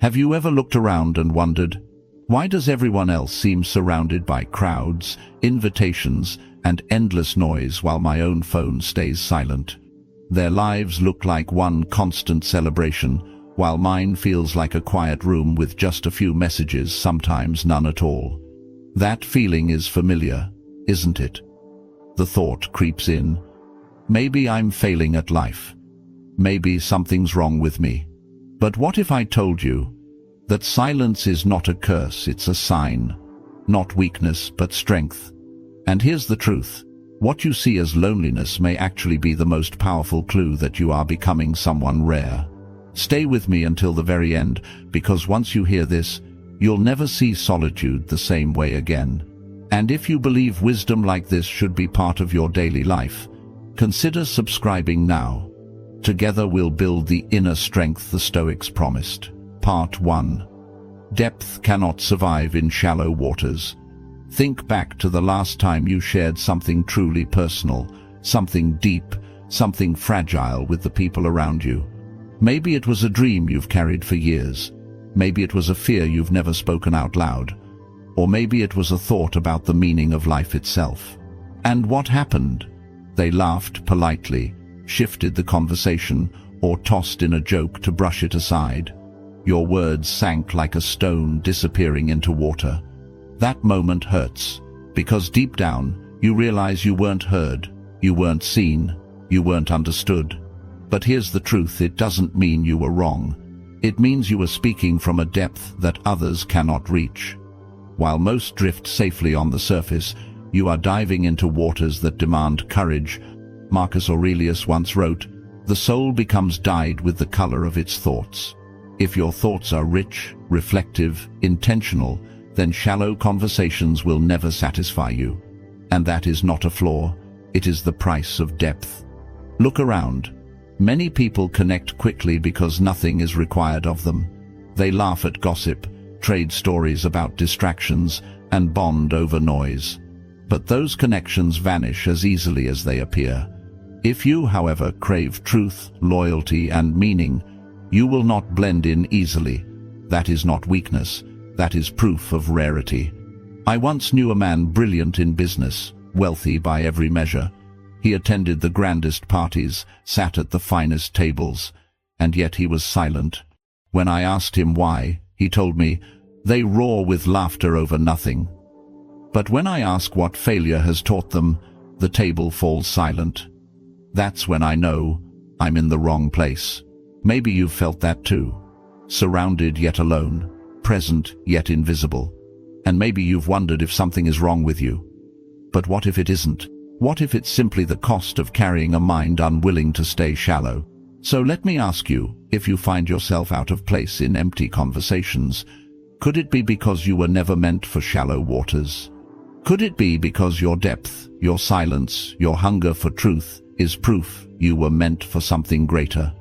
Have you ever looked around and wondered, why does everyone else seem surrounded by crowds, invitations, and endless noise while my own phone stays silent? Their lives look like one constant celebration, while mine feels like a quiet room with just a few messages, sometimes none at all. That feeling is familiar, isn't it? The thought creeps in. Maybe I'm failing at life. Maybe something's wrong with me. But what if I told you that silence is not a curse, it's a sign, not weakness but strength? And here's the truth. What you see as loneliness may actually be the most powerful clue that you are becoming someone rare. Stay with me until the very end, because once you hear this, you'll never see solitude the same way again. And if you believe wisdom like this should be part of your daily life, consider subscribing now. Together we'll build the inner strength the Stoics promised. Part 1. Depth cannot survive in shallow waters. Think back to the last time you shared something truly personal, something deep, something fragile with the people around you. Maybe it was a dream you've carried for years. Maybe it was a fear you've never spoken out loud. Or maybe it was a thought about the meaning of life itself. And what happened? They laughed politely, shifted the conversation, or tossed in a joke to brush it aside. Your words sank like a stone disappearing into water. That moment hurts, because deep down, you realize you weren't heard, you weren't seen, you weren't understood. But here's the truth, it doesn't mean you were wrong. It means you were speaking from a depth that others cannot reach. While most drift safely on the surface, you are diving into waters that demand courage. Marcus Aurelius once wrote, "The soul becomes dyed with the color of its thoughts." If your thoughts are rich, reflective, intentional, then shallow conversations will never satisfy you. And that is not a flaw, it is the price of depth. Look around. Many people connect quickly because nothing is required of them. They laugh at gossip, trade stories about distractions, and bond over noise. But those connections vanish as easily as they appear. If you, however, crave truth, loyalty, and meaning, you will not blend in easily. That is not weakness, that is proof of rarity. I once knew a man brilliant in business, wealthy by every measure. He attended the grandest parties, sat at the finest tables, and yet he was silent. When I asked him why, he told me, "They roar with laughter over nothing." But when I ask what failure has taught them, the table falls silent. That's when I know I'm in the wrong place. Maybe you've felt that too. Surrounded yet alone, present yet invisible. And maybe you've wondered if something is wrong with you. But what if it isn't? What if it's simply the cost of carrying a mind unwilling to stay shallow? So let me ask you, if you find yourself out of place in empty conversations, could it be because you were never meant for shallow waters? Could it be because your depth, your silence, your hunger for truth is proof you were meant for something greater?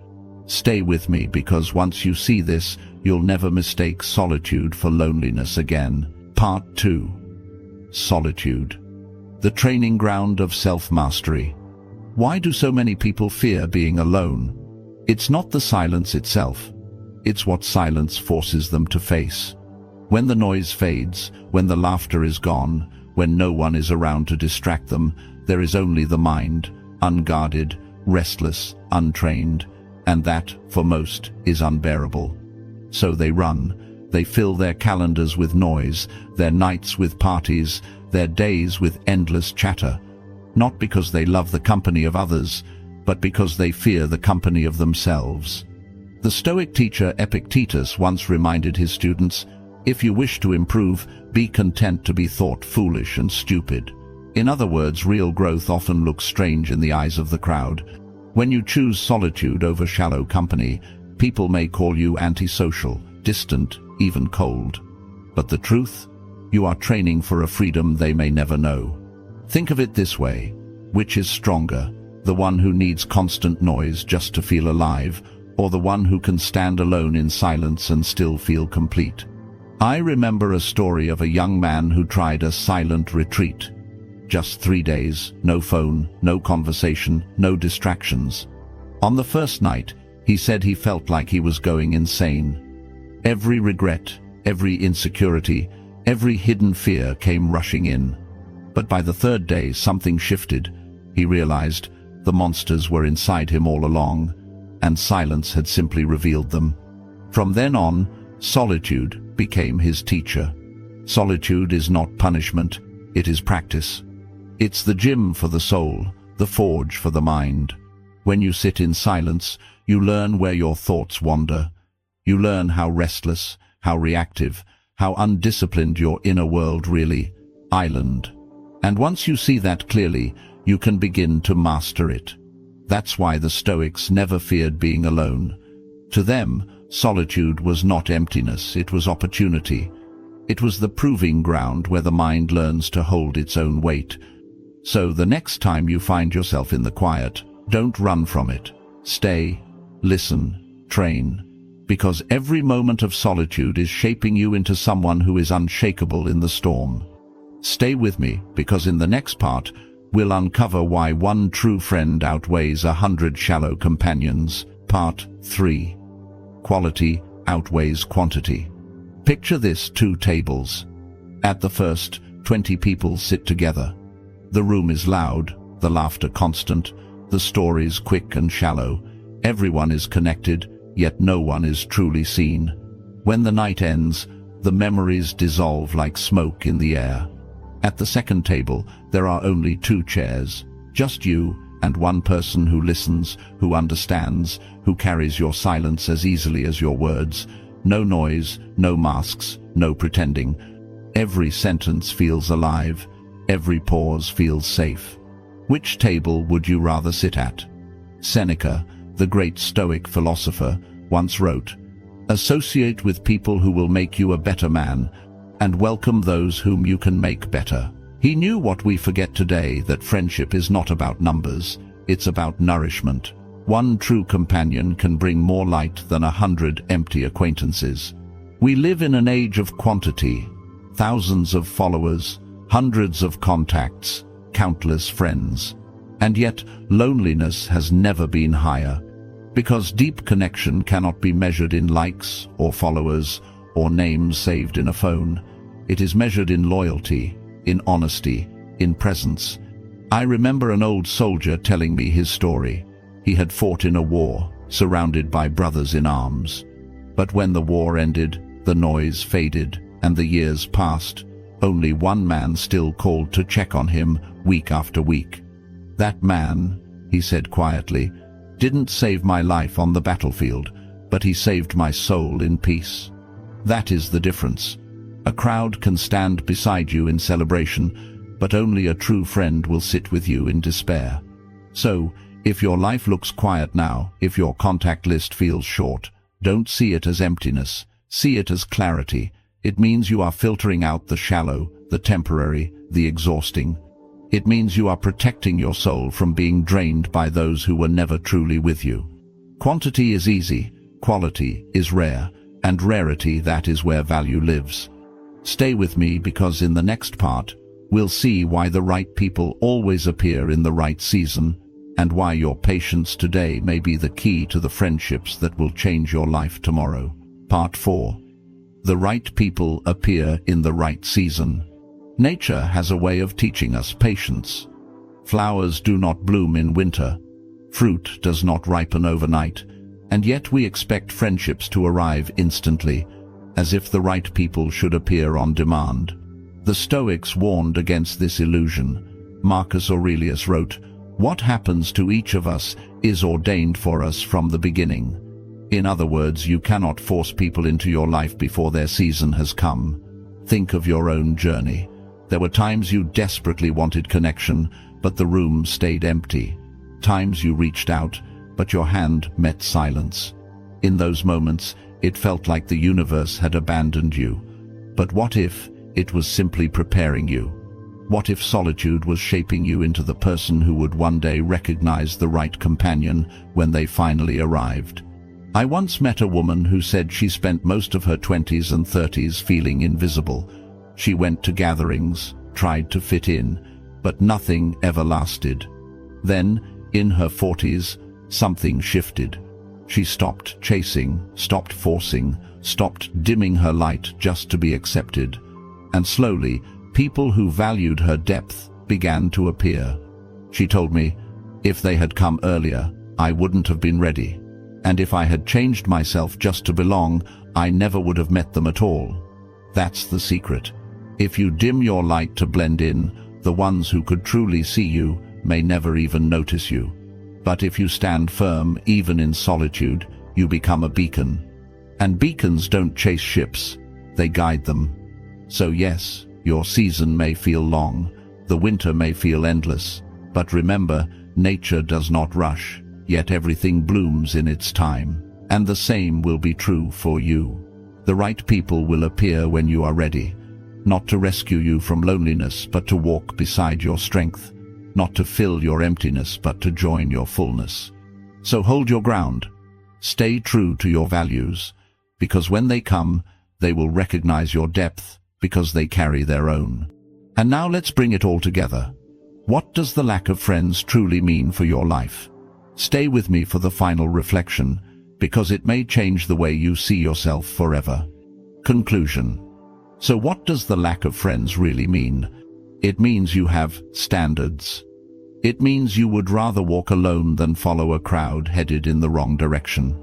Stay with me, because once you see this, you'll never mistake solitude for loneliness again. Part 2. Solitude. The training ground of self-mastery. Why do so many people fear being alone? It's not the silence itself. It's what silence forces them to face. When the noise fades, when the laughter is gone, when no one is around to distract them, there is only the mind, unguarded, restless, untrained, and that, for most, is unbearable. So they run. They fill their calendars with noise, their nights with parties, their days with endless chatter, not because they love the company of others, but because they fear the company of themselves. The Stoic teacher Epictetus once reminded his students, "If you wish to improve, be content to be thought foolish and stupid." In other words, real growth often looks strange in the eyes of the crowd. When you choose solitude over shallow company, people may call you antisocial, distant, even cold. But the truth? You are training for a freedom they may never know. Think of it this way. Which is stronger, the one who needs constant noise just to feel alive, or the one who can stand alone in silence and still feel complete? I remember a story of a young man who tried a silent retreat. Just 3 days, no phone, no conversation, no distractions. On the first night, he said he felt like he was going insane. Every regret, every insecurity, every hidden fear came rushing in. But by the third day something shifted. He realized the monsters were inside him all along, and silence had simply revealed them. From then on, solitude became his teacher. Solitude is not punishment, it is practice. It's the gym for the soul, the forge for the mind. When you sit in silence, you learn where your thoughts wander. You learn how restless, how reactive, how undisciplined your inner world really island. And once you see that clearly, you can begin to master it. That's why the Stoics never feared being alone. To them, solitude was not emptiness, it was opportunity. It was the proving ground where the mind learns to hold its own weight. So the next time you find yourself in the quiet, don't run from it. Stay, listen, train. Because every moment of solitude is shaping you into someone who is unshakable in the storm. Stay with me, because in the next part, we'll uncover why one true friend outweighs 100 shallow companions. Part 3. Quality outweighs quantity. Picture this: 2 tables. At the first, 20 people sit together. The room is loud, the laughter constant, the stories quick and shallow. Everyone is connected, yet no one is truly seen. When the night ends, the memories dissolve like smoke in the air. At the second table, there are only 2 chairs, just you and one person who listens, who understands, who carries your silence as easily as your words. No noise, no masks, no pretending. Every sentence feels alive, every pause feels safe. Which table would you rather sit at? Seneca, the great Stoic philosopher, once wrote, "Associate with people who will make you a better man, and welcome those whom you can make better." He knew what we forget today, that friendship is not about numbers, it's about nourishment. One true companion can bring more light than 100 empty acquaintances. We live in an age of quantity, thousands of followers, hundreds of contacts, countless friends. And yet loneliness has never been higher, because deep connection cannot be measured in likes or followers or names saved in a phone. It is measured in loyalty, in honesty, in presence. I remember an old soldier telling me his story. He had fought in a war, surrounded by brothers in arms. But when the war ended, the noise faded, and the years passed. Only one man still called to check on him week after week. "That man," he said quietly, "didn't save my life on the battlefield, but he saved my soul in peace." That is the difference. A crowd can stand beside you in celebration, but only a true friend will sit with you in despair. So, if your life looks quiet now, if your contact list feels short, don't see it as emptiness, see it as clarity. It means you are filtering out the shallow, the temporary, the exhausting. It means you are protecting your soul from being drained by those who were never truly with you. Quantity is easy, quality is rare, and rarity, that is where value lives. Stay with me, because in the next part, we'll see why the right people always appear in the right season, and why your patience today may be the key to the friendships that will change your life tomorrow. Part 4. The right people appear in the right season. Nature has a way of teaching us patience. Flowers do not bloom in winter. Fruit does not ripen overnight. And yet we expect friendships to arrive instantly, as if the right people should appear on demand. The Stoics warned against this illusion. Marcus Aurelius wrote, "What happens to each of us is ordained for us from the beginning." In other words, you cannot force people into your life before their season has come. Think of your own journey. There were times you desperately wanted connection, but the room stayed empty. Times you reached out, but your hand met silence. In those moments, it felt like the universe had abandoned you. But what if it was simply preparing you? What if solitude was shaping you into the person who would one day recognize the right companion when they finally arrived? I once met a woman who said she spent most of her 20s and 30s feeling invisible. She went to gatherings, tried to fit in, but nothing ever lasted. Then, in her 40s, something shifted. She stopped chasing, stopped forcing, stopped dimming her light just to be accepted. And slowly, people who valued her depth began to appear. She told me, if they had come earlier, I wouldn't have been ready. And if I had changed myself just to belong, I never would have met them at all. That's the secret. If you dim your light to blend in, the ones who could truly see you may never even notice you. But if you stand firm, even in solitude, you become a beacon. And beacons don't chase ships, they guide them. So yes, your season may feel long, the winter may feel endless, but remember, nature does not rush, yet everything blooms in its time. And the same will be true for you. The right people will appear when you are ready, not to rescue you from loneliness, but to walk beside your strength, not to fill your emptiness, but to join your fullness. So hold your ground. Stay true to your values, because when they come, they will recognize your depth, because they carry their own. And now let's bring it all together. What does the lack of friends truly mean for your life? Stay with me for the final reflection, because it may change the way you see yourself forever. Conclusion. So what does the lack of friends really mean? It means you have standards. It means you would rather walk alone than follow a crowd headed in the wrong direction.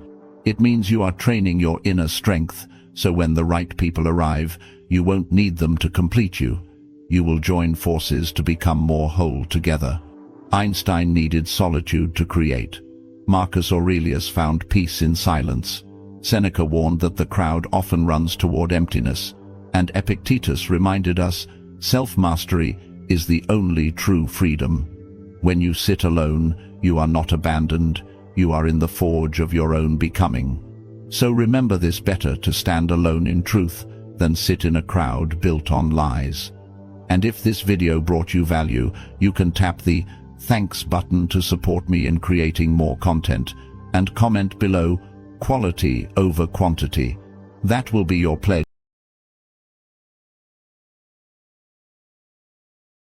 It means you are training your inner strength, so when the right people arrive, you won't need them to complete you. You will join forces to become more whole together. Einstein needed solitude to create. Marcus Aurelius found peace in silence. Seneca warned that the crowd often runs toward emptiness. And Epictetus reminded us, self-mastery is the only true freedom. When you sit alone, you are not abandoned, you are in the forge of your own becoming. So remember this: better to stand alone in truth than sit in a crowd built on lies. And if this video brought you value, you can tap the thanks button to support me in creating more content, and comment below, quality over quantity. That will be your pledge.